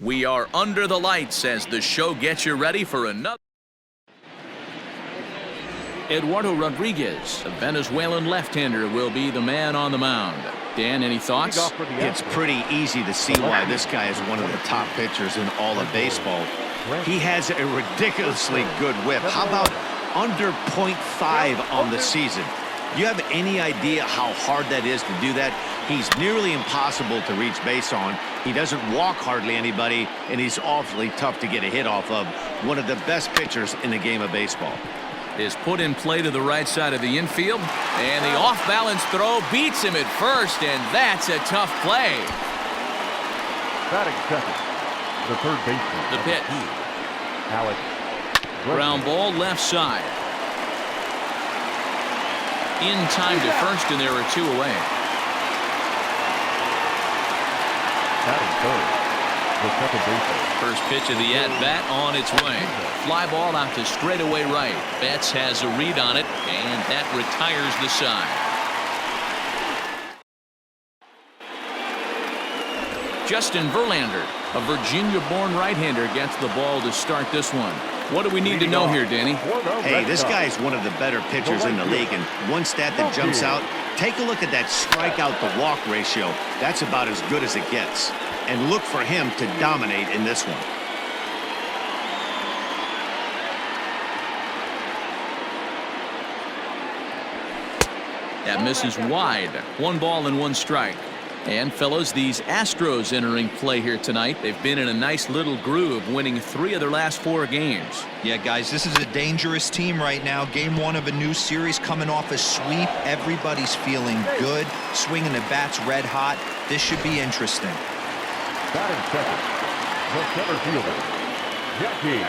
We are under the lights as the show gets you ready for another. Eduardo Rodriguez, a Venezuelan left-hander, will be the man on the mound. Dan, any thoughts? It's pretty easy to see why this guy is one of the top pitchers in all of baseball. He has a ridiculously good whip. How about under .5 on the season? Do you have any idea how hard that is to do that? He's nearly impossible to reach base on. He doesn't walk hardly anybody, and he's awfully tough to get a hit off of. One of the best pitchers in the game of baseball. Is put in play to the right side of the infield, and the off-balance throw beats him at first, and that's a tough play. Batting second, the third baseman. The pitch. Alex. Ground ball left side. In time to first, and there are two away. Batting third, the second baseman. First pitch of the at-bat on its way. Fly ball out to straightaway right. Betts has a read on it, and that retires the side. Justin Verlander, a Virginia-born right-hander, gets the ball to start this one. What do we need to know here, Danny? Hey, this guy is one of the better pitchers in the league, and one stat that jumps out, take a look at that strikeout to walk ratio. That's about as good as it gets. And look for him to dominate in this one. That misses wide. 1 ball and 1 strike. And fellas, these Astros entering play here tonight. They've been in a nice little groove, winning 3 of their last 4 games. Yeah, guys, this is a dangerous team right now. Game 1 of a new series, coming off a sweep. Everybody's feeling good, swinging the bats red hot. This should be interesting. Batting second, the center fielder, Jackie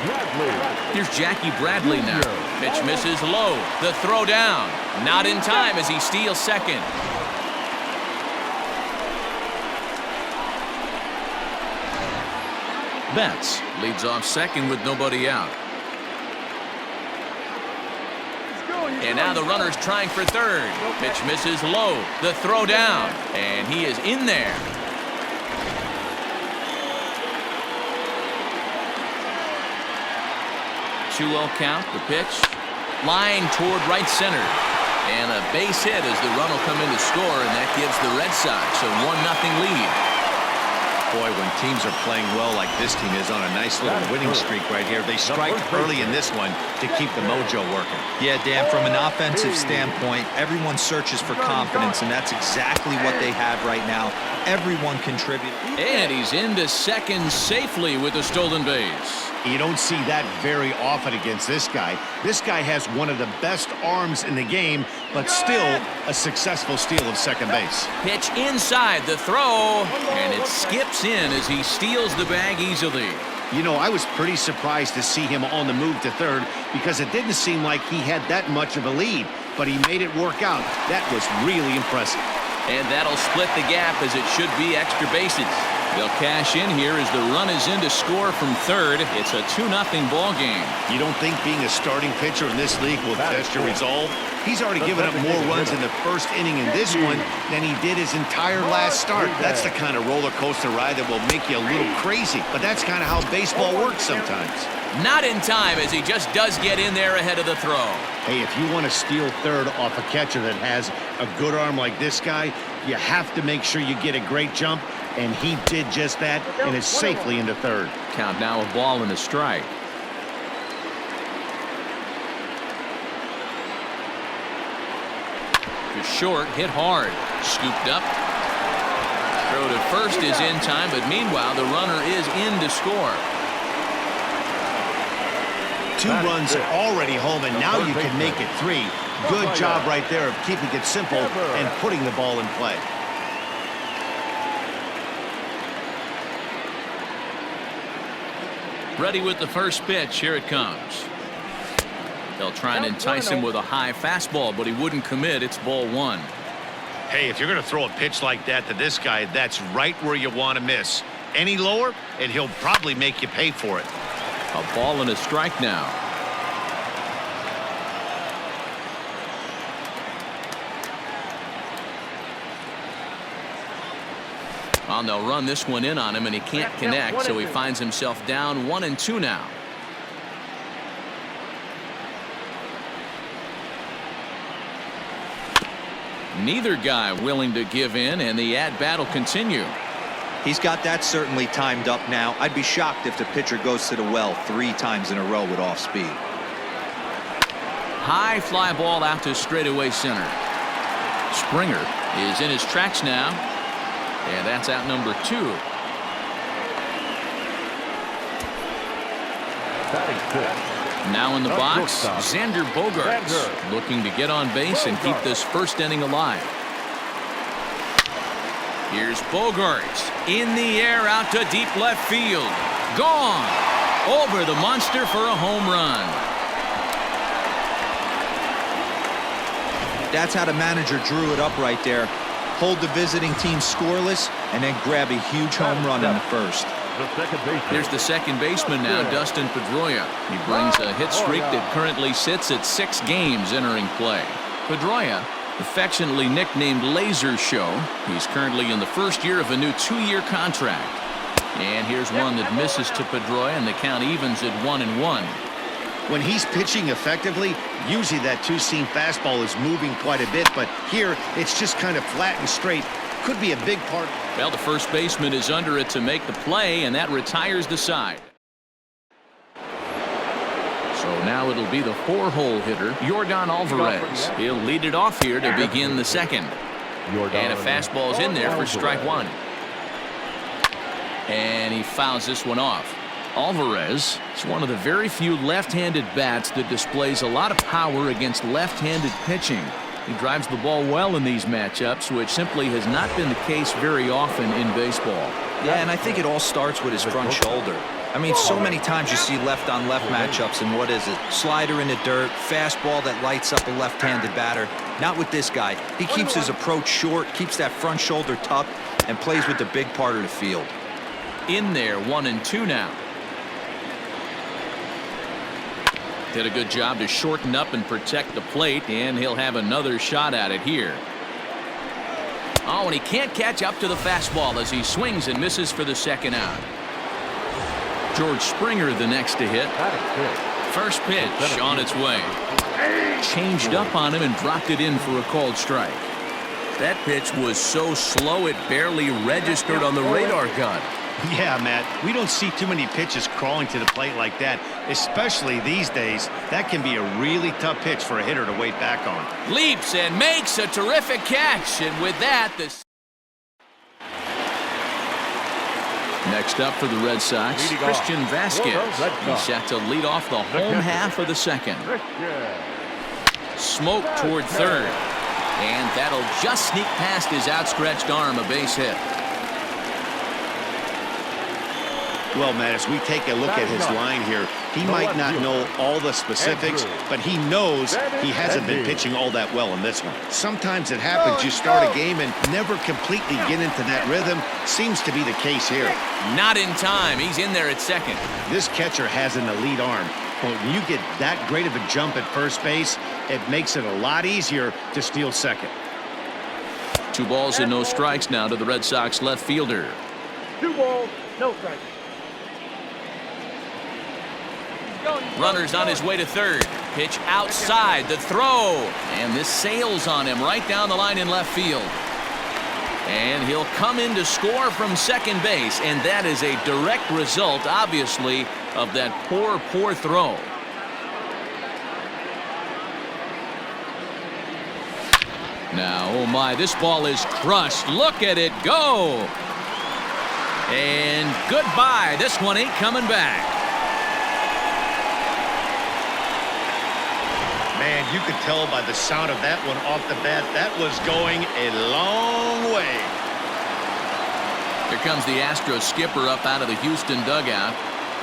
Bradley. Here's Jackie Bradley now. Pitch misses low. The throw down. Not in time as he steals second. Betts leads off second with nobody out. And now the runner's trying for third. Pitch misses low. The throw down. And he is in there. 2-0 count. The pitch. Line toward right center. And a base hit as the run will come in to score, and that gives the Red Sox a 1-0 lead. Boy, when teams are playing well like this team is on a nice little winning streak right here, they strike early in this one to keep the mojo working. Yeah, Dan, from an offensive standpoint, everyone searches for confidence, and that's exactly what they have right now. Everyone contributed. And he's into second safely with a stolen base. You don't see that very often against this guy. This guy has one of the best arms in the game, but still a successful steal of second base. Pitch inside the throw, and it skips in as he steals the bag easily. You know, I was pretty surprised to see him on the move to third because it didn't seem like he had that much of a lead, but he made it work out. That was really impressive. And that'll split the gap as it should be extra bases. They'll cash in here as the run is in to score from third. It's a 2-0 ball game. You don't think being a starting pitcher in this league will test your resolve? He's already given up more runs in the first inning in this one than he did his entire last start. That's the kind of roller coaster ride that will make you a little crazy. But that's kind of how baseball works sometimes. Not in time as he just does get in there ahead of the throw. Hey, if you want to steal third off a catcher that has a good arm like this guy, you have to make sure you get a great jump. And he did just that and is safely into third. Count now a ball and a strike. To short, hit hard. Scooped up. Throw to first is in time, but meanwhile the runner is in to score. 2 runs already home, and now you can make it 3. Good job right there of keeping it simple and putting the ball in play. Ready with the first pitch. Here it comes. They'll try and entice him with a high fastball, but he wouldn't commit. It's ball 1. Hey, if you're going to throw a pitch like that to this guy, that's right where you want to miss. Any lower, and he'll probably make you pay for it. A ball and a strike now. Well, they'll run this one in on him, and he can't connect, so he finds himself down 1-2 now. Neither guy willing to give in, and the at-bat will continue. He's got that certainly timed up now. I'd be shocked if the pitcher goes to the well 3 times in a row with off speed. High fly ball out to straightaway center. Springer is in his tracks now, and that's out number 2. Now in the box, Xander Bogaerts looking to get on base and keep this first inning alive. Here's Bogaerts in the air out to deep left field. Gone over the monster for a home run. That's how the manager drew it up right there. Hold the visiting team scoreless and then grab a huge home run in the first. Here's the second baseman now, Dustin Pedroia. He brings a hit streak that currently sits at 6 games entering play. Pedroia, affectionately nicknamed Laser Show, he's currently in the first year of a new 2-year contract. And here's one that misses to Pedroia, and the count evens at 1-1. When he's pitching effectively, usually that two-seam fastball is moving quite a bit, but here it's just kind of flat and straight. Could be a big part. Well, the first baseman is under it to make the play, and that retires the side. So now it'll be the 4-hole hitter, Yordan Alvarez. He'll lead it off here to begin the second. And a fastball's in there for strike 1. And he fouls this one off. Alvarez is one of the very few left-handed bats that displays a lot of power against left-handed pitching. He drives the ball well in these matchups, which simply has not been the case very often in baseball. Yeah, and I think it all starts with his front shoulder. I mean, so many times you see left-on-left matchups, and what is it? Slider in the dirt, fastball that lights up a left-handed batter. Not with this guy. He keeps his approach short, keeps that front shoulder tucked, and plays with the big part of the field. In there, 1-2 now. Did a good job to shorten up and protect the plate, and he'll have another shot at it here. Oh, and he can't catch up to the fastball as he swings and misses for the second out. George Springer the next to hit. First pitch on its way. Changed up on him and dropped it in for a called strike. That pitch was so slow it barely registered on the radar gun. Yeah, Matt, we don't see too many pitches crawling to the plate like that, especially these days. That can be a really tough pitch for a hitter to wait back on. Leaps and makes a terrific catch, and with that, next up for the Red Sox, Christian Vasquez. He's set to lead off the home half of the second. Smoke toward third, and that'll just sneak past his outstretched arm, a base hit. Well, Matt, as we take a look at his line here, he might not know all the specifics, but he knows he hasn't been pitching all that well in this one. Sometimes it happens. You start a game and never completely get into that rhythm. Seems to be the case here. Not in time. He's in there at second. This catcher has an elite arm. But when you get that great of a jump at first base, it makes it a lot easier to steal second. 2 balls and no strikes now to the Red Sox left fielder. 2 balls, no strikes. Runner's on his way to third. Pitch outside, the throw, and this sails on him right down the line in left field. And he'll come in to score from second base, and that is a direct result, obviously, of that poor throw. Now, oh my, this ball is crushed. Look at it go. And goodbye. This one ain't coming back. Man, you could tell by the sound of that one off the bat, that was going a long way. Here comes the Astros skipper up out of the Houston dugout,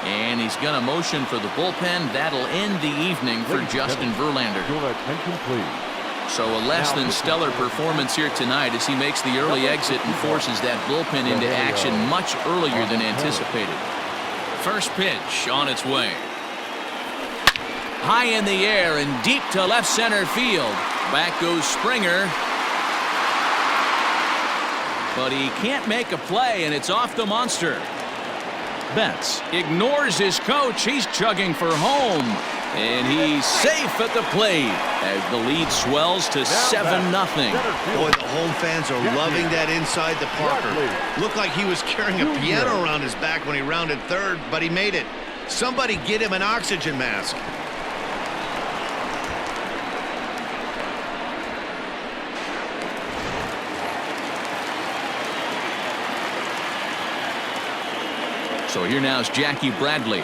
and he's going to motion for the bullpen. That'll end the evening for Justin Verlander. Your attention, please. So a less than stellar performance here tonight as he makes the early exit and forces that bullpen into action much earlier than anticipated. First pitch on its way. High in the air and deep to left center field. Back goes Springer. but he can't make a play, and it's off the monster. Betts ignores his coach. He's chugging for home, and he's safe at the plate as the lead swells to 7-0. Boy, the home fans are loving that inside the Parker. Looked like he was carrying a piano around his back when he rounded third, but he made it. Somebody get him an oxygen mask. So here now is Jackie Bradley,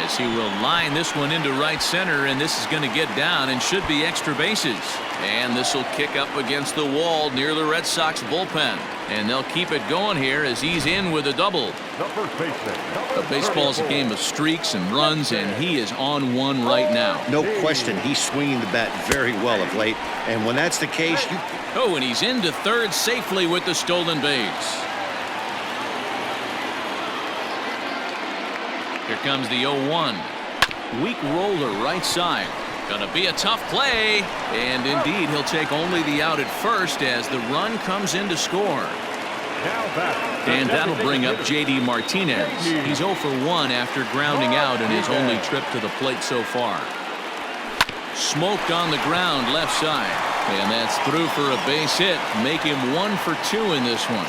as he will line this one into right center, and this is going to get down and should be extra bases. And this will kick up against the wall near the Red Sox bullpen, and they'll keep it going here as he's in with a double. But baseball's a game of streaks and runs, and he is on one right now. No question, he's swinging the bat very well of late, and when that's the case, Oh, and he's into third safely with the stolen base. Here comes the 0-1. Weak roller right side. Gonna be a tough play. And indeed, he'll take only the out at first as the run comes in to score. And that'll bring up J.D. Martinez. He's 0 for 1 after grounding out in his only trip to the plate so far. Smoked on the ground left side. And that's through for a base hit. Make him 1 for 2 in this one.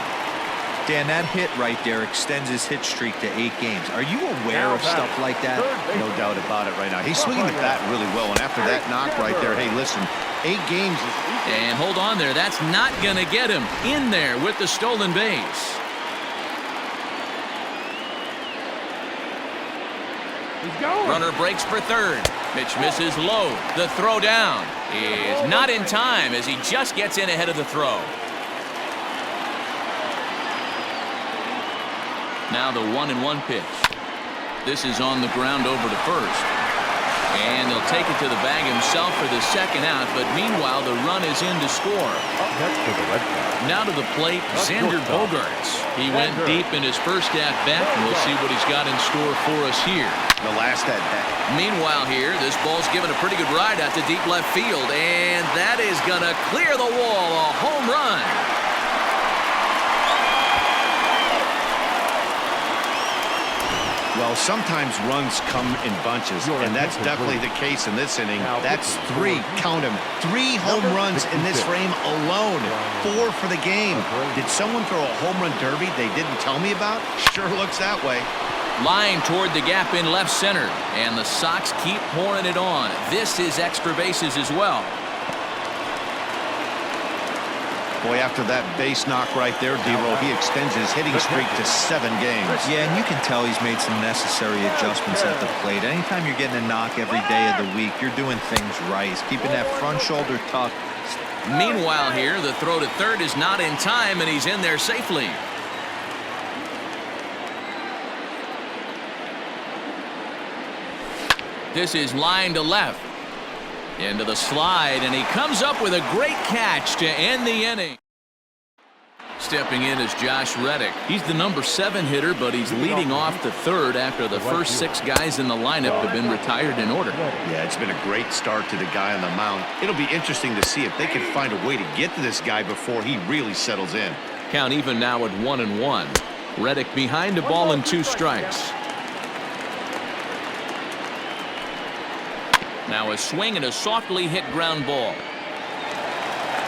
Dan, that hit right there extends his hit streak to 8 games. Are you aware of stuff like that? no doubt about it right now. He's swinging the bat really well, and after that knock right there, hey, listen, 8 games. And hold on there. That's not going to get him in there with the stolen base. Runner breaks for third. Pitch misses low. The throw down is not in time as he just gets in ahead of the throw. Now the 1-1 pitch. This is on the ground over to first. And he'll take it to the bag himself for the second out, but meanwhile the run is in to score. Now to the plate, Xander Bogaerts. He went deep in his first at-bat, and we'll see what he's got in store for us here. The last at-bat. Meanwhile here, this ball's given a pretty good ride out to deep left field, and that is going to clear the wall. A home run. Well, sometimes runs come in bunches, and that's definitely the case in this inning. That's 3, count them, 3 home runs in this frame alone, 4 for the game. Did someone throw a home run derby they didn't tell me about? Sure looks that way. Line toward the gap in left center, and the Sox keep pouring it on. This is extra bases as well. Boy, after that base knock right there, D-Roll, he extends his hitting streak to 7 games. Yeah, and you can tell he's made some necessary adjustments at the plate. Anytime you're getting a knock every day of the week, you're doing things right. He's keeping that front shoulder tucked. Meanwhile here, the throw to third is not in time, and he's in there safely. This is line to left. Into the slide, and he comes up with a great catch to end the inning. Stepping in is Josh Reddick. He's the number 7 hitter, but he's leading off the third after the first 6 guys in the lineup have been retired in order. Yeah, it's been a great start to the guy on the mound. It'll be interesting to see if they can find a way to get to this guy before he really settles in. Count even now at 1-1. Reddick behind a ball and 2 strikes. Now a swing and a softly hit ground ball.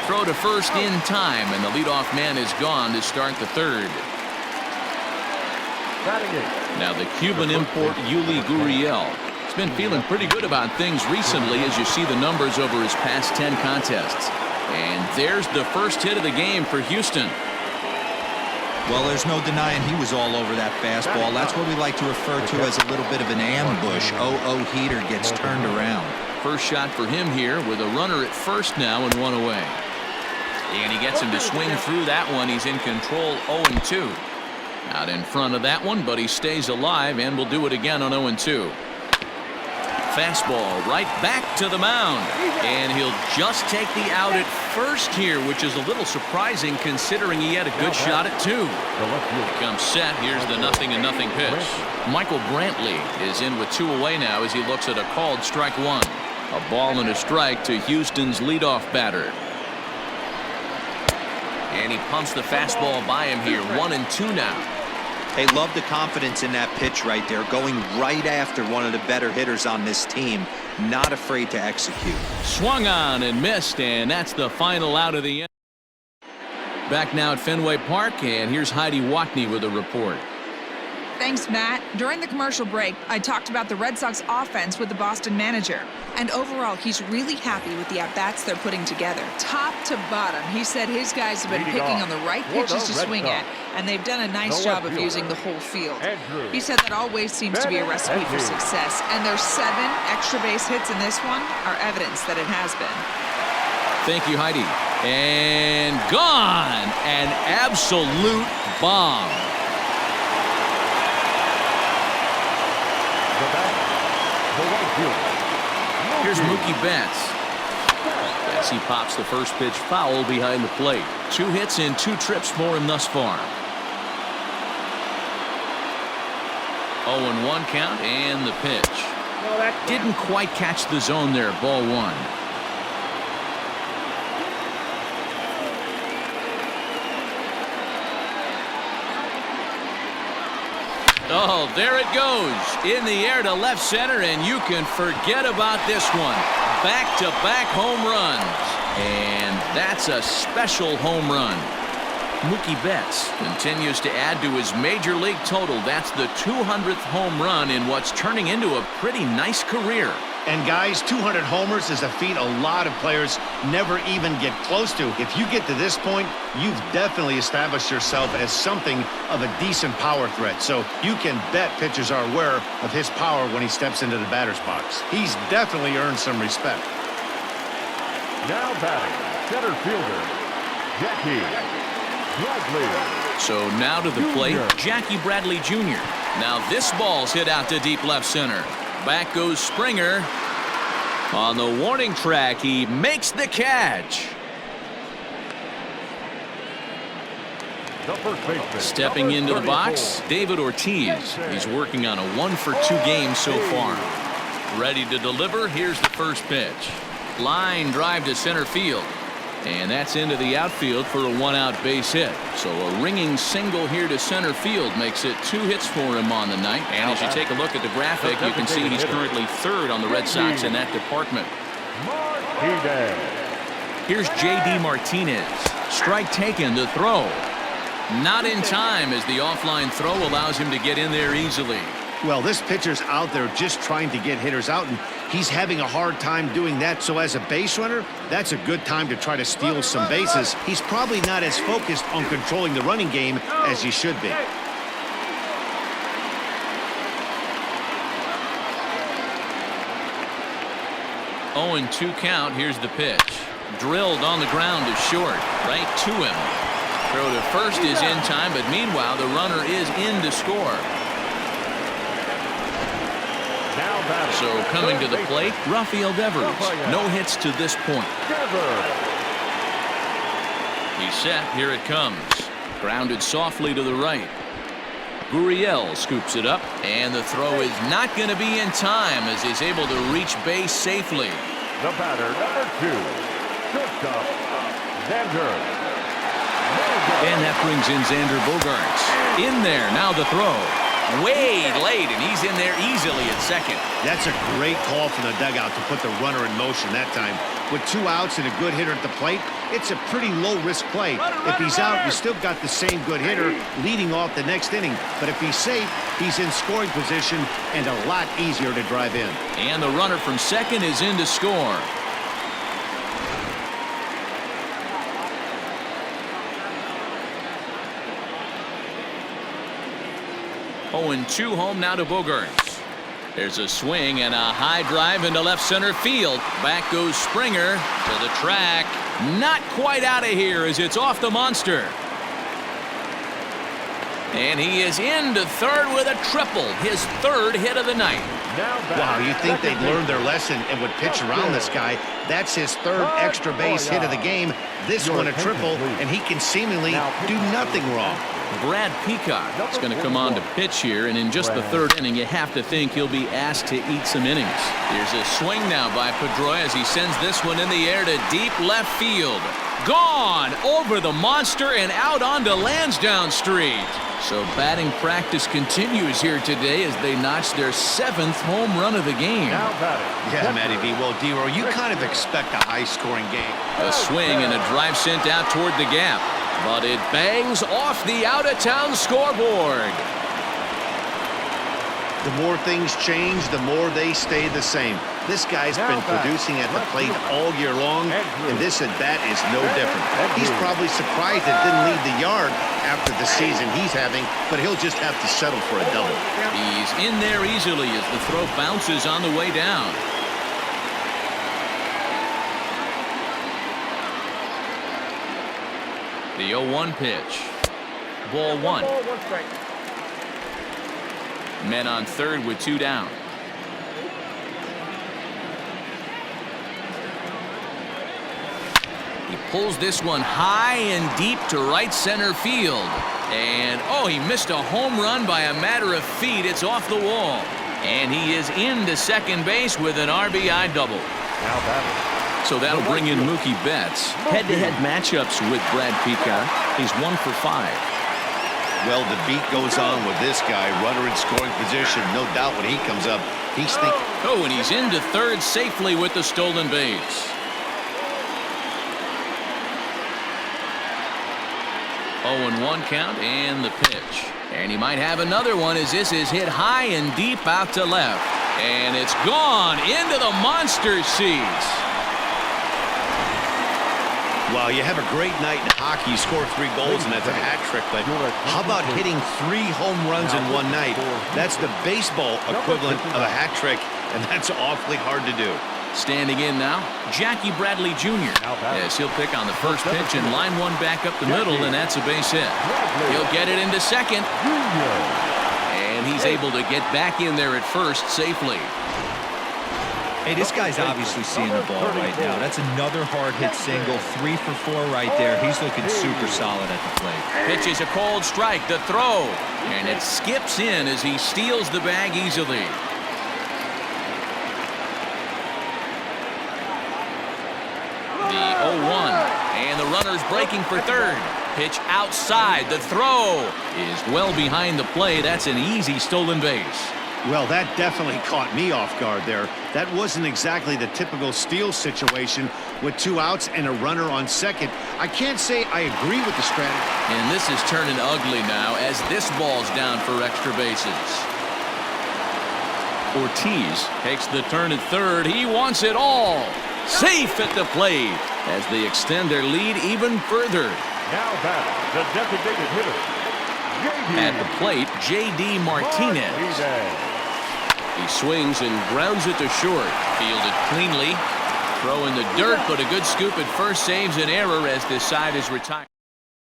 Throw to first in time, and the leadoff man is gone to start the third. Now the Cuban import Yuli Gurriel. He's been feeling pretty good about things recently as you see the numbers over his past 10 contests. And there's the first hit of the game for Houston. Well, there's no denying he was all over that fastball. That's what we like to refer to as a little bit of an ambush. 0-0 heater gets turned around. First shot for him here with a runner at first now and 1 away. And he gets him to swing through that one. He's in control 0-2. Out in front of that one, but he stays alive and will do it again on 0-2. Fastball right back to the mound, and he'll just take the out at first here, which is a little surprising considering he had a good shot at 2. He comes set. Here's the 0-0 pitch. Michael Brantley is in with 2 away now as he looks at a called strike 1. A ball and a strike to Houston's leadoff batter. And he pumps the fastball by him here. 1-2 now. Hey, love the confidence in that pitch right there. Going right after one of the better hitters on this team. Not afraid to execute. Swung on and missed, and that's the final out of the inning. Back now at Fenway Park, and here's Heidi Watney with a report. Thanks, Matt. During the commercial break, I talked about the Red Sox offense with the Boston manager. And overall, he's really happy with the at-bats they're putting together. Top to bottom, he said his guys have been picking on the right pitches to swing at, and they've done a nice job of using the whole field. He said that always seems to be a recipe for success, and their 7 extra base hits in this one are evidence that it has been. Thank you, Heidi. And gone! An absolute bomb. Here's Mookie Betts. As he pops the first pitch foul behind the plate. 2 hits and 2 trips for him thus far. 0-1 count and the pitch. Didn't quite catch the zone there. Ball 1. Oh, there it goes. In the air to left center, and you can forget about this one. Back-to-back home runs. And that's a special home run. Mookie Betts continues to add to his major league total. That's the 200th home run in what's turning into a pretty nice career. And guys, 200 homers is a feat a lot of players never even get close to. If you get to this point, you've definitely established yourself as something of a decent power threat. So you can bet pitchers are aware of his power when he steps into the batter's box. He's definitely earned some respect. Now batting, center fielder, Jackie Bradley. So now to the plate, Jackie Bradley Jr. Now this ball's hit out to deep left center. Back goes Springer. On the warning track, he makes the catch. Stepping into the box, David Ortiz. He's working on a 1-for-2 game so far. Ready to deliver. Here's the first pitch. Line drive to center field. And that's into the outfield for a 1-out base hit. So a ringing single here to center field makes it 2 hits for him on the night. And as you take a look at the graphic, you can see he's currently 3rd on the Red Sox in that department. Here's J.D. Martinez. Strike taken to throw. Not in time as the offline throw allows him to get in there easily. Well, this pitcher's out there just trying to get hitters out, and he's having a hard time doing that. So as a base runner, that's a good time to try to steal some bases. He's probably not as focused on controlling the running game as he should be. Oh, and 2 count. Here's the pitch. Drilled on the ground to short. Right to him. Throw to first is in time, but meanwhile the runner is in to score. So coming to the plate, Rafael Devers. No hits to this point. He's set. Here it comes. Grounded softly to the right. Gurriel scoops it up, and the throw is not going to be in time as he's able to reach base safely. The batter, number 2, shortstop, Xander. And that brings in Xander Bogaerts. In there, now the throw. Way late, and he's in there easily at second. That's a great call from the dugout to put the runner in motion that time. With 2 outs and a good hitter at the plate, it's a pretty low-risk play. If he's out, you still got the same good hitter leading off the next inning. But if he's safe, he's in scoring position and a lot easier to drive in. And the runner from second is in to score. Oh, and 2 home now to Bogaerts. There's a swing and a high drive into left center field. Back goes Springer to the track. Not quite out of here as it's off the monster. And he is into third with a triple. His 3rd hit of the night. Wow, you think they'd learned their lesson and would pitch around this guy. That's his third extra base hit of the game. This one a triple, and he can seemingly do nothing wrong. Brad Peacock is going to come on to pitch here, and in just the third inning, you have to think he'll be asked to eat some innings. Here's a swing now by Pedroia as he sends this one in the air to deep left field. Gone over the monster and out onto Lansdowne Street. So batting practice continues here today as they notch their 7th home run of the game. Yeah, Matty B. Well, D-Row, you kind of expect a high-scoring game. A swing and a drive sent out toward the gap. But it bangs off the out-of-town scoreboard. The more things change, the more they stay the same. This guy's been producing at the plate all year long, and this at-bat is no different. He's probably surprised it didn't leave the yard after the season he's having, but he'll just have to settle for a double. He's in there easily as the throw bounces on the way down. The 0-1 pitch. Ball 1. Men on third with 2 down. He pulls this one high and deep to right center field. And, oh, he missed a home run by a matter of feet. It's off the wall. And he is into second base with an RBI double. Now batting. So that'll bring in Mookie Betts. Head-to-head matchups with Brad Peacock. He's 1 for 5. Well, the beat goes on with this guy. Runner in scoring position. No doubt when he comes up, he's thinking. Oh, and he's into third safely with the stolen base. 0-1 count and the pitch. And he might have another one as this is hit high and deep out to left. And it's gone into the monster seats. Well, you have a great night in hockey. You score 3 goals, and that's a hat trick. But how about hitting 3 home runs in one night? That's the baseball equivalent of a hat trick, and that's awfully hard to do. Standing in now, Jackie Bradley Jr. As he'll pick on the first pitch and line one back up the middle, and that's a base hit. He'll get it into second. And he's able to get back in there at first safely. Hey, this guy's obviously seeing the ball right now. That's another hard-hit single. 3 for 4 right there. He's looking super solid at the plate. Pitch is a cold strike. The throw. And it skips in as he steals the bag easily. The 0-1. And the runner's breaking for third. Pitch outside. The throw is well behind the play. That's an easy stolen base. Well, that definitely caught me off guard there. That wasn't exactly the typical steal situation with 2 outs and a runner on second. I can't say I agree with the strategy. And this is turning ugly now as this ball's down for extra bases. Ortiz takes the turn at third. He wants it all. Safe at the plate as they extend their lead even further. Now batting, the designated hitter, At the plate, J.D. Martinez. He swings and grounds it to short. Fielded cleanly. Throw in the dirt, but a good scoop at first saves an error as this side is retired.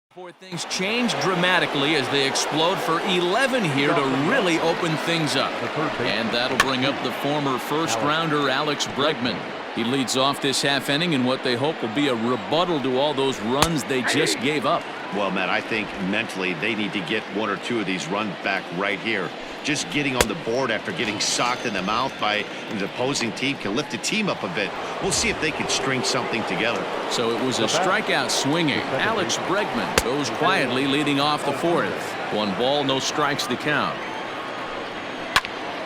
Before things change dramatically as they explode for 11 here to really open things up. And that'll bring up the former first-rounder Alex Bregman. He leads off this half inning in what they hope will be a rebuttal to all those runs they just gave up. Well, Matt, I think mentally they need to get 1 or 2 of these runs back right here. Just getting on the board after getting socked in the mouth by the opposing team can lift the team up a bit. We'll see if they can string something together. So it was a strikeout swinging. Alex Bregman goes quietly leading off the 4th. 1 ball, no strikes the count.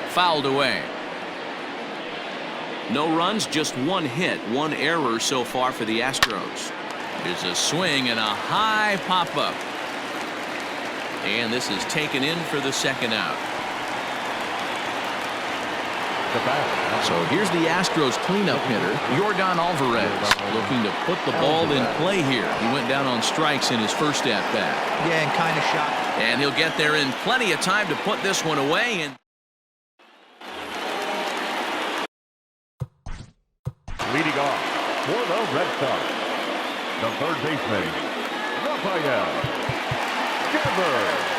Fouled away. No runs, just 1 hit, 1 error so far for the Astros. There's a swing and a high pop-up. And this is taken in for the second out. So here's the Astros cleanup hitter, Yordan Alvarez, looking to put the ball in play here. He went down on strikes in his first at-bat. Yeah, and kind of shot. And he'll get there in plenty of time to put this one away. And leading off for the Red Sox, the third baseman, Rafael Devers.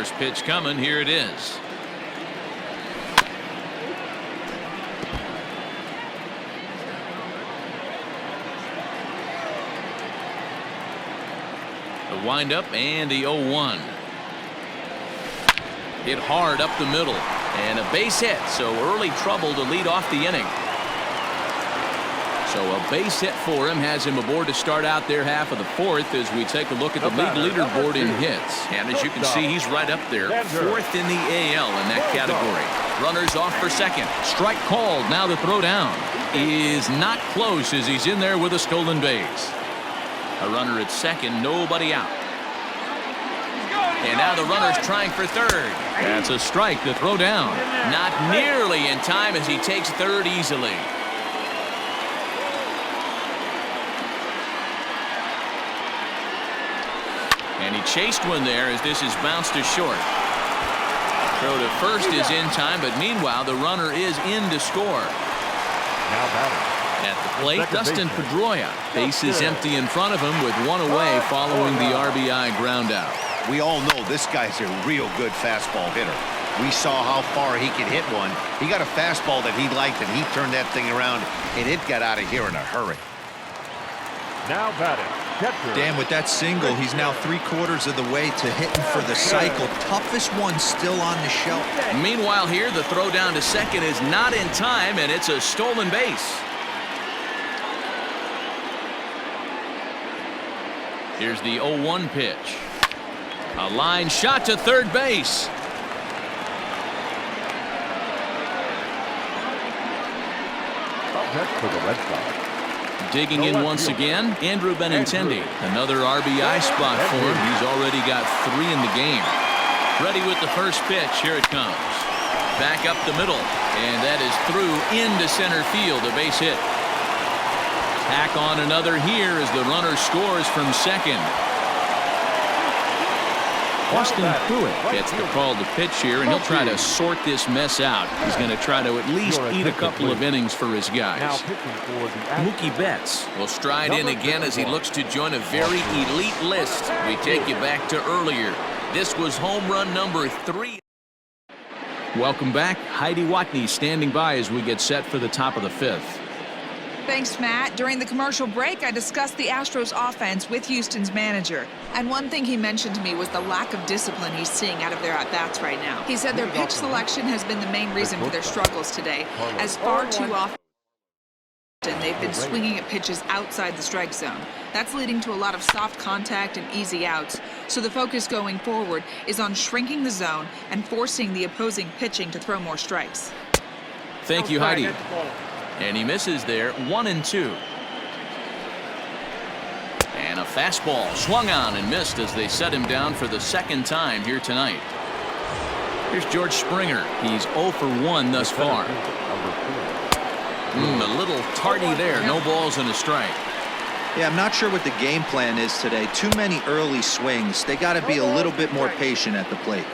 First pitch coming. Here it is. The windup and the 0-1. Hit hard up the middle. And a base hit, so early trouble to lead off the inning. So a base hit for him has him aboard to start out their half of the fourth as we take a look at the league leaderboard in hits. And as you can see, he's right up there, fourth in the AL in that category. Runners off for second. Strike called. Now the throw down is not close as he's in there with a stolen base. A runner at second, nobody out. And now the runner's trying for third. That's a strike. The throw down. Not nearly in time as he takes third easily. And he chased one there as this is bounced to short. Throw to first is in time, but meanwhile the runner is in to score. Now batting. At the plate, Dustin Pedroia. Base is empty in front of him with one away following the RBI ground out. We all know this guy's a real good fastball hitter. We saw how far he could hit one. He got a fastball that he liked, and he turned that thing around, and it got out of here in a hurry. Now batting. Catcher. Dan, with that single, he's now 3/4 of the way to hitting for the cycle. Toughest one still on the shelf. Meanwhile here, the throw down to second is not in time, and it's a stolen base. Here's the 0-1 pitch. A line shot to third base. Up next for the Red Sox. Digging in once again, Andrew Benintendi. Another RBI spot for him. He's already got 3 in the game. Ready with the first pitch. Here it comes. Back up the middle. And that is through into center field. A base hit. Tack on another here as the runner scores from second. Austin Pruitt gets the call to pitch here, and he'll try to sort this mess out. He's going to try to at least eat a couple of innings for his guys. Mookie Betts will stride in again as he looks to join a very elite list. We take you back to earlier. This was home run number 3. Welcome back. Heidi Watney standing by as we get set for the top of the 5th. Thanks, Matt. During the commercial break, I discussed the Astros offense with Houston's manager. And one thing he mentioned to me was the lack of discipline he's seeing out of their at-bats right now. He said their pitch selection has been the main reason for their struggles today, as far too often they've been swinging at pitches outside the strike zone. That's leading to a lot of soft contact and easy outs. So the focus going forward is on shrinking the zone and forcing the opposing pitching to throw more strikes. Thank you, Heidi. And he misses there, 1-2. And a fastball swung on and missed as they set him down for the second time here tonight. Here's George Springer. He's 0 for 1 thus far. A little tardy there. No balls and a strike. Yeah, I'm not sure what the game plan is today. Too many early swings. They got to be a little bit more patient at the plate.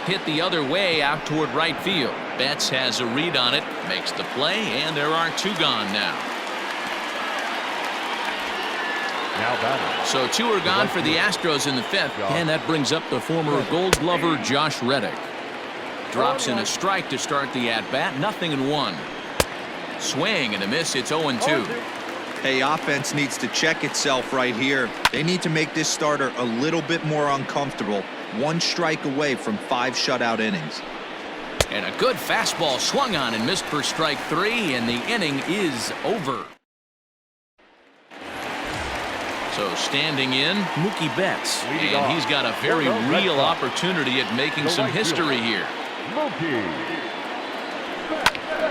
Hit the other way out toward right field. Betts has a read on it, makes the play, and there are 2 gone now. So 2 are gone for the Astros in the 5th, and that brings up the former Gold Glover Josh Reddick. Drops in a strike to start the at-bat, 0-1. Swing and a miss, it's 0-2. Hey, offense needs to check itself right here. They need to make this starter a little bit more uncomfortable. 1 strike away from 5 shutout innings. And a good fastball swung on and missed for strike 3, and the inning is over. So standing in, Mookie Betts, and he's got a very real opportunity at making some history here.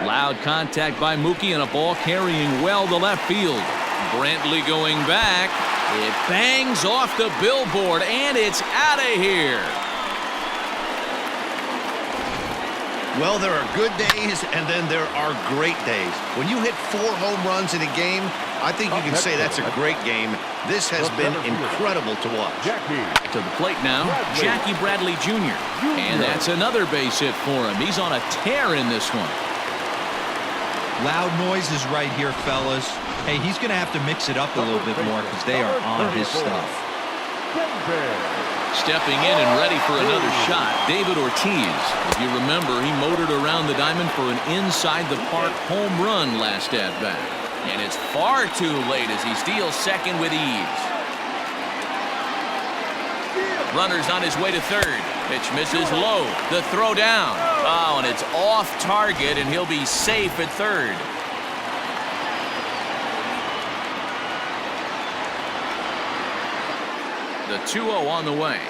Loud contact by Mookie and a ball carrying well to left field. Brantley going back. It bangs off the billboard, and it's out of here. Well, there are good days, and then there are great days. When you hit 4 home runs in a game, I think you can say that's a great game. This has been incredible to watch. To the plate now, Jackie Bradley Jr. And that's another base hit for him. He's on a tear in this one. Loud noises right here, fellas. Hey, he's going to have to mix it up a little bit more because they are on his stuff. Stepping in and ready for another shot, David Ortiz. If you remember, he motored around the diamond for an inside-the-park home run last at-bat. And it's far too late as he steals second with ease. Runner's on his way to third. Pitch misses low. The throw down. Oh, and it's off target, and he'll be safe at third. The 2-0 on the way.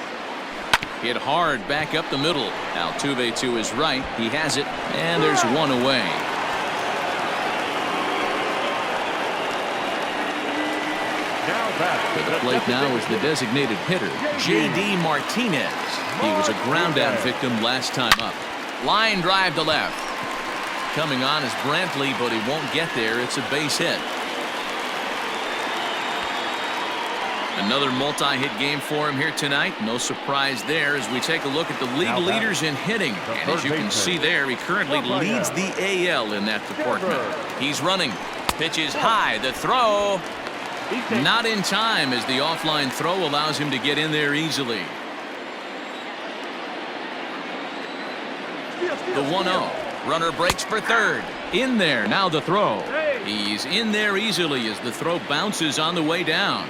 Hit hard back up the middle. Altuve to his right. He has it, and there's one away. To the plate now is the designated hitter, J.D. Martinez. He was a ground-out victim last time up. Line drive to left. Coming on is Brantley, but he won't get there. It's a base hit. Another multi-hit game for him here tonight. No surprise there as we take a look at the league leaders in hitting. And as you can see there, he currently leads the AL in that department. He's running. Pitch is high. The throw. Not in time as the offline throw allows him to get in there easily. The 1-0. Runner breaks for third. In there. Now the throw. He's in there easily as the throw bounces on the way down.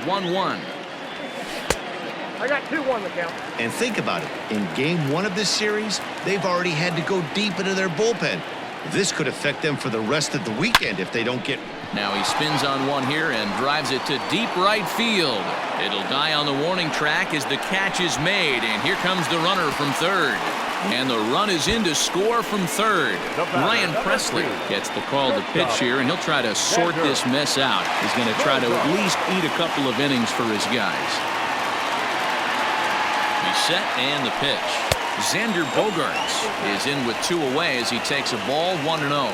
1-1. I got 2-1 the count. And think about it. In game 1 of this series, they've already had to go deep into their bullpen. This could affect them for the rest of the weekend if they don't get... Now he spins on one here and drives it to deep right field. It'll die on the warning track as the catch is made. And here comes the runner from third. And the run is in to score from third. Ryan Presley gets the call to pitch here, and he'll try to sort this mess out. He's going to try to at least eat a couple of innings for his guys. He's set and the pitch. Xander Bogaerts is in with 2 away as he takes a ball 1-0.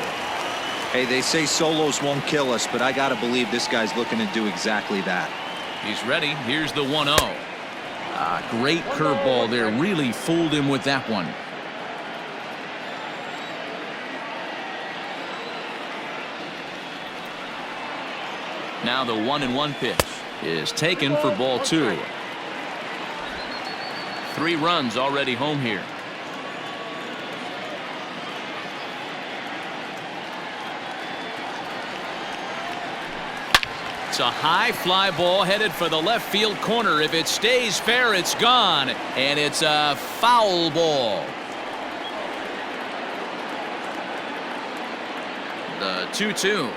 Hey, they say solos won't kill us, but I got to believe this guy's looking to do exactly that. He's ready. Here's the 1-0. Great curveball there. Really fooled him with that one. Now the 1-1 pitch is taken for ball 2. 3 runs already home here. It's a high fly ball headed for the left field corner. If it stays fair, it's gone. And it's a foul ball. The 2-2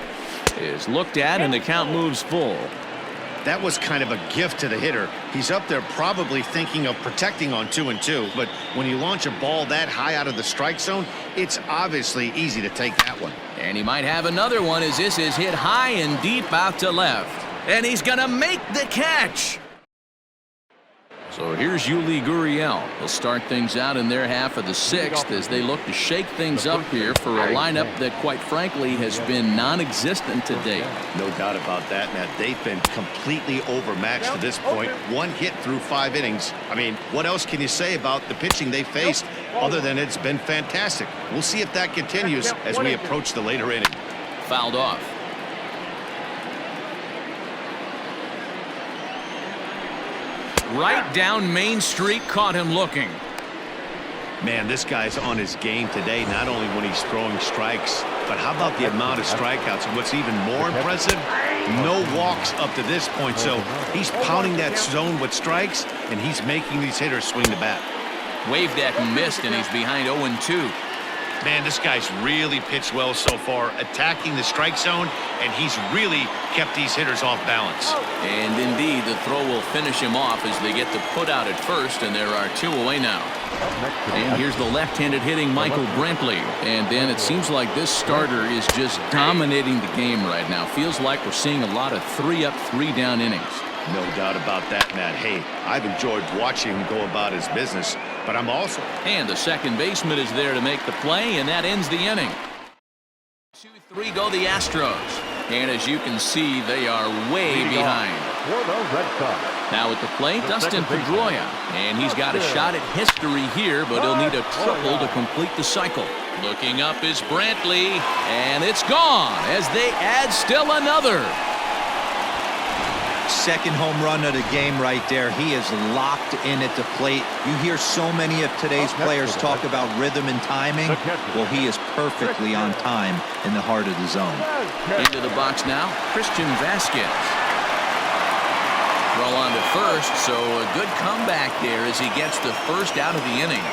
is looked at and the count moves full. That was kind of a gift to the hitter. He's up there probably thinking of protecting on 2-2. But when you launch a ball that high out of the strike zone, it's obviously easy to take that one. And he might have another one as this is hit high and deep out to left. And he's going to make the catch. So here's Yuli Gurriel. He'll start things out in their half of the 6th as they look to shake things up here for a lineup that, quite frankly, has been non-existent to date. No doubt about that, Matt. They've been completely overmatched to this point. 1 hit through 5 innings. I mean, what else can you say about the pitching they faced other than it's been fantastic? We'll see if that continues as we approach the later inning. Fouled off. Right down Main Street, caught him looking. Man, this guy's on his game today, not only when he's throwing strikes, but how about the amount of strikeouts? And what's even more impressive, no walks up to this point. So he's pounding that zone with strikes, and he's making these hitters swing the bat. Waved at and missed, and he's behind 0-2. Man, this guy's really pitched well so far, attacking the strike zone, and he's really kept these hitters off balance. And indeed, the throw will finish him off as they get the put out at first, and there are 2 away now. And here's the left-handed hitting Michael Brantley. And Dan, it seems like this starter is just dominating the game right now. Feels like we're seeing a lot of 3-up, 3-down innings. No doubt about that, Matt. Hey, I've enjoyed watching him go about his business, but I'm also... And the second baseman is there to make the play, and that ends the inning. 2-3 go the Astros. And as you can see, they are way behind. Now at the plate, Dustin Pedroia. And he's got a shot at history here, but he'll need a triple to complete the cycle. Looking up is Brantley, and it's gone as they add still another. Second home run of the game right there. He is locked in at the plate. You hear so many of today's players talk about rhythm and timing. Well, he is perfectly on time in the heart of the zone. Into the box now, Christian Vasquez. Throw on to first, so a good comeback there as he gets the first out of the inning.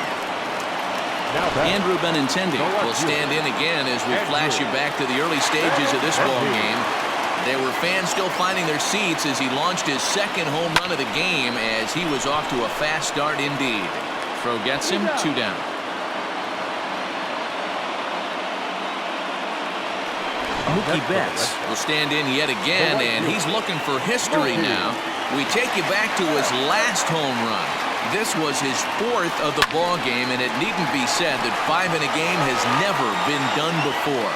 Andrew Benintendi will stand in again as we flash you back to the early stages of this ball game. There were fans still finding their seats as he launched his second home run of the game as he was off to a fast start indeed. Throw gets him, 2 down. Mookie Betts will stand in yet again, and he's looking for history now. We take you back to his last home run. This was his 4th of the ball game, and it needn't be said that 5 in a game has never been done before.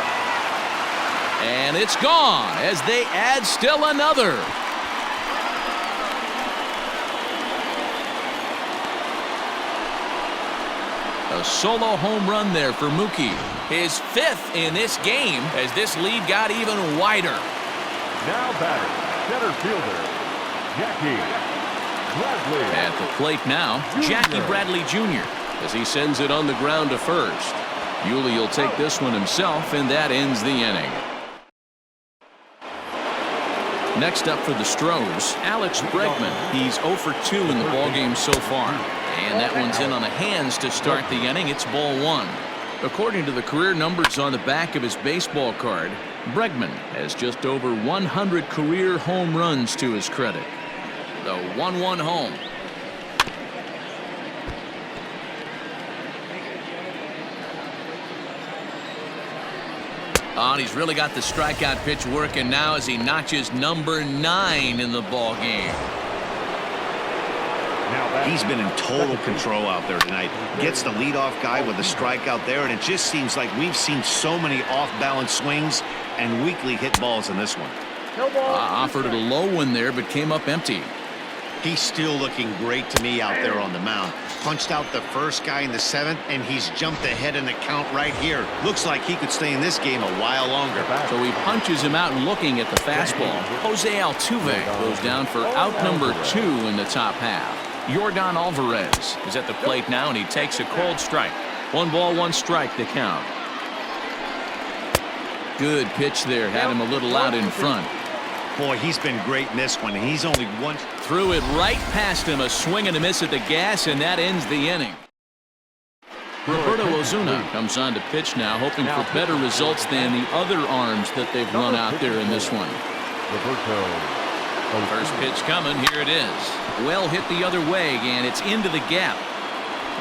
And it's gone as they add still another. A solo home run there for Mookie. His 5th in this game as this lead got even wider. Now batter, center fielder, Jackie Bradley. At the plate now, Jackie Bradley Jr. as he sends it on the ground to first. Yuli will take this one himself, and that ends the inning. Next up for the Stros, Alex Bregman. He's 0 for 2 in the ballgame so far. And that one's in on the hands to start the inning. It's ball 1. According to the career numbers on the back of his baseball card, Bregman has just over 100 career home runs to his credit. The 1-1 home. Oh, and he's really got the strikeout pitch working now as he notches number 9 in the ball game. He's been in total control out there tonight. Gets the leadoff guy with a strikeout there, and it just seems like we've seen so many off-balance swings and weakly hit balls in this one. Offered it a low one there, but came up empty. He's still looking great to me out there on the mound. Punched out the first guy in the 7th, and he's jumped ahead in the count right here. Looks like he could stay in this game a while longer. So he punches him out looking at the fastball. Jose Altuve goes down for out number 2 in the top half. Yordan Alvarez is at the plate now, and he takes a cold strike. 1 ball, 1 strike to count. Good pitch there. Had him a little out in front. Boy, he's been great in this one, and he's only one. Threw it right past him. A swing and a miss at the gas, and that ends the inning. Roberto Ozuna comes on to pitch now, hoping for better results than the other arms that they've run out there in this one. First pitch coming. Here it is. Well hit the other way, and it's into the gap.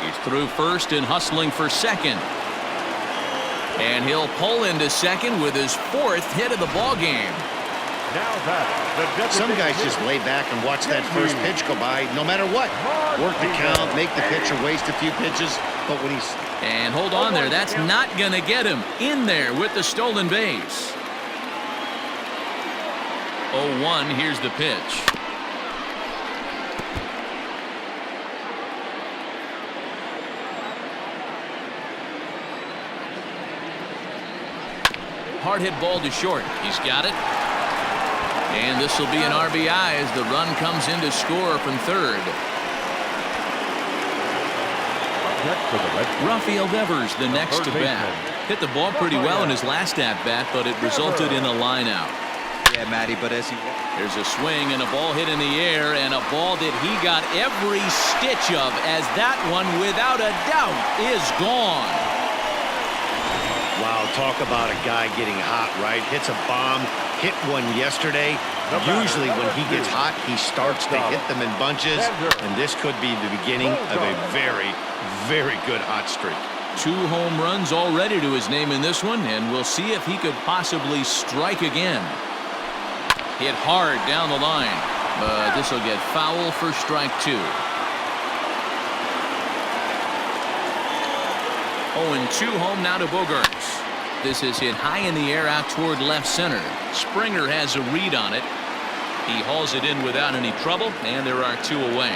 He's through first and hustling for second. And he'll pull into second with his 4th hit of the ball game. Some guys just lay back and watch that first pitch go by no matter what. Work the count, make the pitcher waste a few pitches, but when he's... And hold on there. That's not going to get him in there with the stolen base. 0-1. Here's the pitch. Hard hit ball to short. He's got it. And this will be an RBI as the run comes in to score from third. Rafael Devers the next to bat. Hit the ball pretty well in his last at-bat, but it resulted in a line out. Yeah, Matty, but as he... There's a swing and a ball hit in the air, and a ball that he got every stitch of, as that one, without a doubt, is gone. Wow, talk about a guy getting hot, right? Hits a bomb, hit one yesterday. Usually when he gets hot, he starts to hit them in bunches, and this could be the beginning of a very, very good hot streak. 2 home runs already to his name in this one, and we'll see if he could possibly strike again. Hit hard down the line, but this will get foul for strike 2. 0-2 home now to Bogaerts. This is hit high in the air out toward left center. Springer has a read on it. He hauls it in without any trouble, and there are 2 away.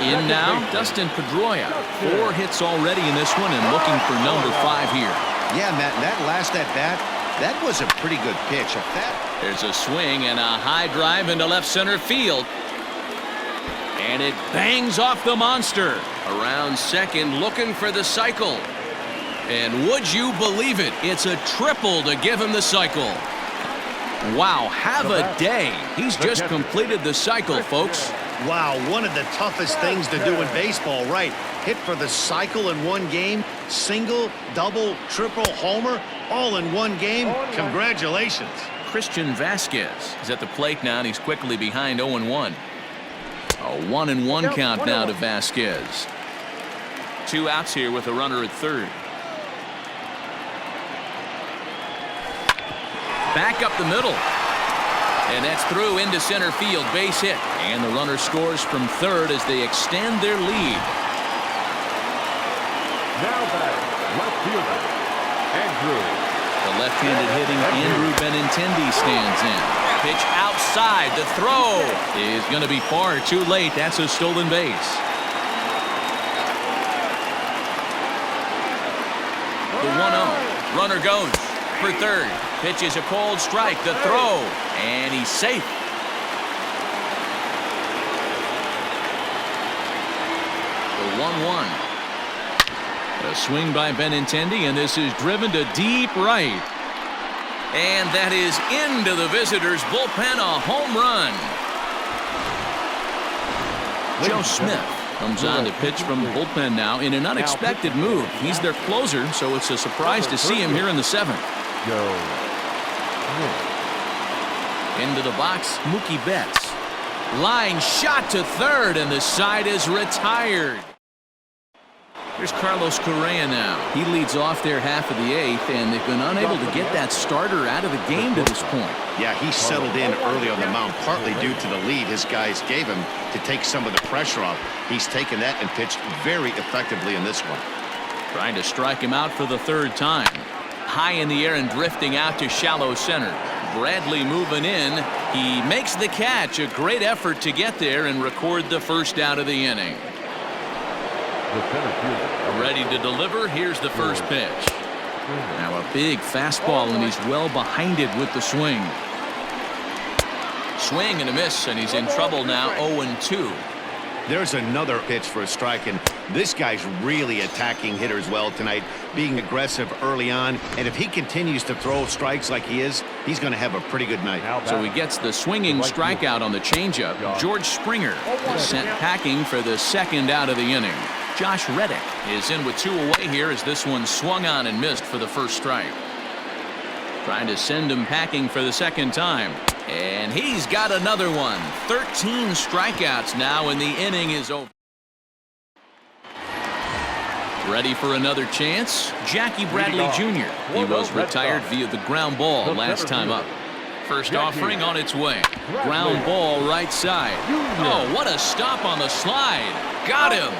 In now, Dustin Pedroia. 4 hits already in this one, and looking for number 5 here. Yeah, Matt, that last at bat, That was a pretty good pitch. There's a swing and a high drive into left center field. And it bangs off the monster. Around second, looking for the cycle. And would you believe it? It's a triple to give him the cycle. Wow, have a day. He's just completed the cycle, folks. Wow, one of the toughest things to do in baseball, right? Hit for the cycle in one game, single, double, triple, homer, all in one game. Congratulations. Christian Vasquez is at the plate now, and he's quickly behind 0-1. A 1-1 count now to Vasquez. 2 outs here with a runner at third. Back up the middle. And that's through into center field, base hit. And the runner scores from third as they extend their lead. Now batting, left fielder, Andrew. The left-handed hitting Andrew Benintendi stands in. Pitch outside. The throw is going to be far too late. That's a stolen base. The 1-0. Runner goes for third. Pitch is a cold strike. The throw. And he's safe. The 1-1. A swing by Benintendi, and this is driven to deep right. And that is into the visitors' bullpen, a home run. Joe Smith comes on to pitch from the bullpen now in an unexpected move. He's their closer, so it's a surprise to see him here in the 7th. Into the box, Mookie Betts. Line shot to third, and the side is retired. Here's Carlos Correa now. He leads off their half of the 8th, and they've been unable to get that starter out of the game to this point. Yeah, he settled in early on the mound, partly due to the lead his guys gave him to take some of the pressure off. He's taken that and pitched very effectively in this one. Trying to strike him out for the 3rd time. High in the air and drifting out to shallow center. Bradley moving in. He makes the catch. A great effort to get there and record the first out of the inning. Ready to deliver. Here's the first pitch. Now a big fastball, and he's well behind it with the swing. Swing and a miss, and he's in trouble now. 0-2. There's another pitch for a strike, and this guy's really attacking hitters well tonight, being aggressive early on. And if he continues to throw strikes like he is, he's going to have a pretty good night. So he gets the swinging strikeout on the changeup. George Springer is sent packing for the 2nd out of the inning. Josh Reddick is in with 2 away here as this one swung on and missed for the first strike. Trying to send him packing for the 2nd time. And he's got another one. 13 strikeouts now, and the inning is over. Ready for another chance? Jackie Bradley Jr. He was retired via the ground ball last time up. First offering on its way. Ground ball right side. Oh, what a stop on the slide. Got him.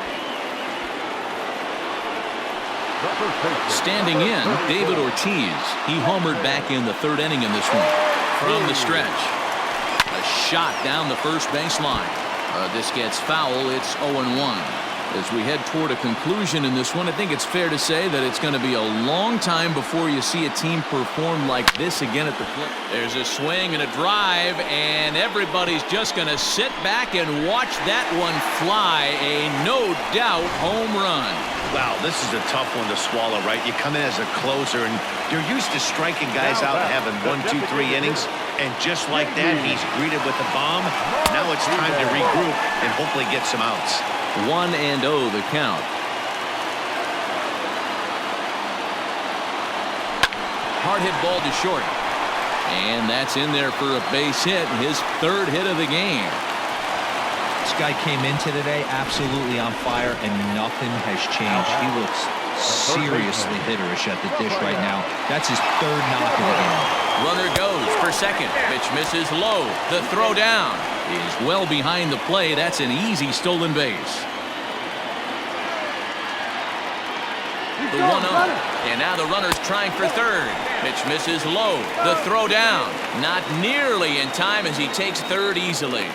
Standing in, David Ortiz. He homered back in the 3rd inning in this one. From the stretch. A shot down the first baseline. This gets foul. It's 0-1. As we head toward a conclusion in this one, I think it's fair to say that it's going to be a long time before you see a team perform like this again at the plate. There's a swing and a drive, and everybody's just going to sit back and watch that one fly. A no-doubt home run. Wow, this is a tough one to swallow, right? You come in as a closer, and you're used to striking guys out and having 1, 2, 3 innings. And just like that, he's greeted with a bomb. Now it's time to regroup and hopefully get some outs. 1-0 the count. Hard hit ball to short. And that's in there for a base hit. His 3rd hit of the game. This guy came into today absolutely on fire, and nothing has changed. He looks seriously hitterish at the dish right now. That's his 3rd knock of the game. Runner goes for 2nd. Pitch misses low. The throw down is well behind the play. That's an easy stolen base. The 1-0. And now the runner's trying for 3rd. Pitch misses low. The throw down. Not nearly in time as he takes 3rd easily.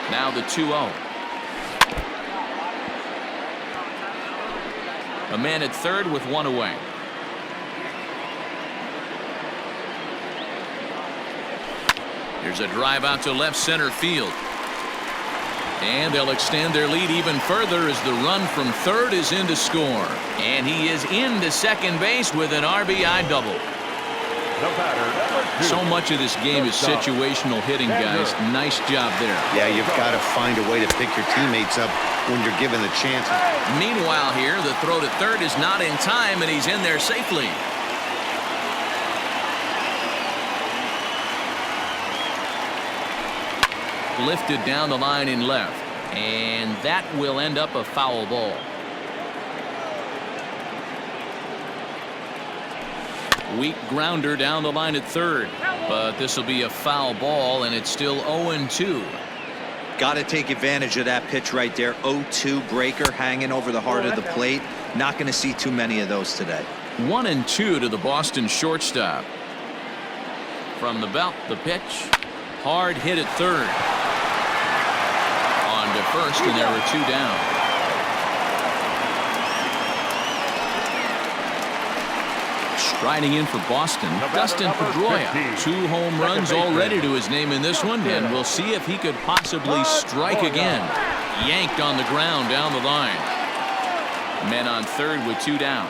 Now the 2-0. A man at third with one away. Here's a drive out to left center field. And they'll extend their lead even further as the run from third is in to score. And he is into second base with an RBI double. The batter, number 2. So much of this game is situational hitting, guys. Nice job there. Yeah, you've got to find a way to pick your teammates up when you're given the chance. Meanwhile here, the throw to third is not in time, and he's in there safely. Lifted down the line in left, and that will end up a foul ball. Weak grounder down the line at third, but this will be a foul ball, and it's still 0-2. Got to take advantage of that pitch right there. 0-2 breaker hanging over the heart of the plate. Not going to see too many of those today. 1-2 to the Boston shortstop. From the belt, the pitch. Hard hit at third. On to first, and there are 2 down. Striding in for Boston, Dustin Pedroia. 2 home runs already to his name in this one, and we'll see if he could possibly strike again. Yanked on the ground down the line. Men on third with 2 down.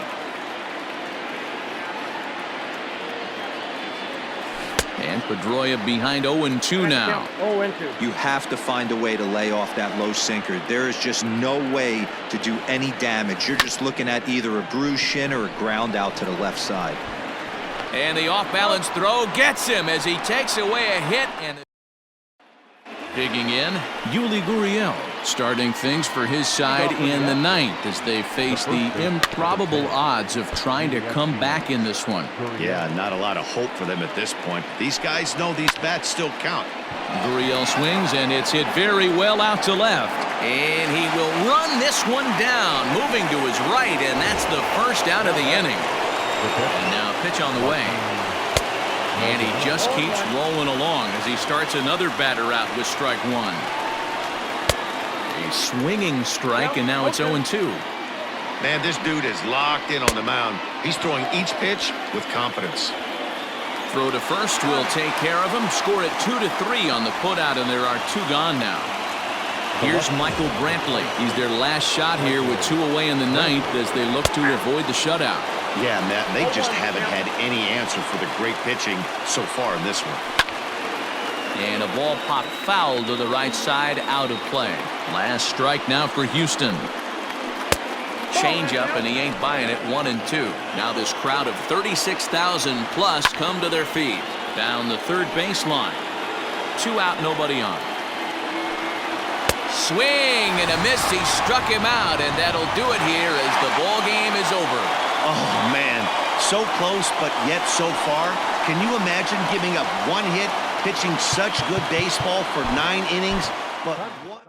And Pedroia behind 0-2 now. 0-2. You have to find a way to lay off that low sinker. There is just no way to do any damage. You're just looking at either a bruised shin or a ground out to the left side. And the off-balance throw gets him as he takes away a hit. And digging in, Yuli Gurriel starting things for his side in the 9th as they face the improbable odds of trying to come back in this one. Yeah, not a lot of hope for them at this point. These guys know these bats still count. Gurriel swings, and it's hit very well out to left. And he will run this one down, moving to his right, and that's the first out of the inning. And now pitch on the way. And he just keeps rolling along as he starts another batter out with strike 1. A swinging strike, and now it's 0-2. Man, this dude is locked in on the mound. He's throwing each pitch with confidence. Throw to first will take care of him. Score it 2-3 on the putout, and there are 2 gone now. Here's Michael Brantley. He's their last shot here with 2 away in the 9th as they look to avoid the shutout. Yeah, Matt, they just haven't had any answer for the great pitching so far in this one. And a ball popped foul to the right side, out of play. Last strike now for Houston. Change up, and he ain't buying it. 1-2. Now this crowd of 36,000 plus come to their feet. Down the third baseline. 2 out, nobody on. Swing and a miss. He struck him out, and that'll do it here as the ball game is over. Oh, man. So close, but yet so far. Can you imagine giving up 1 hit, pitching such good baseball for 9 innings? But what?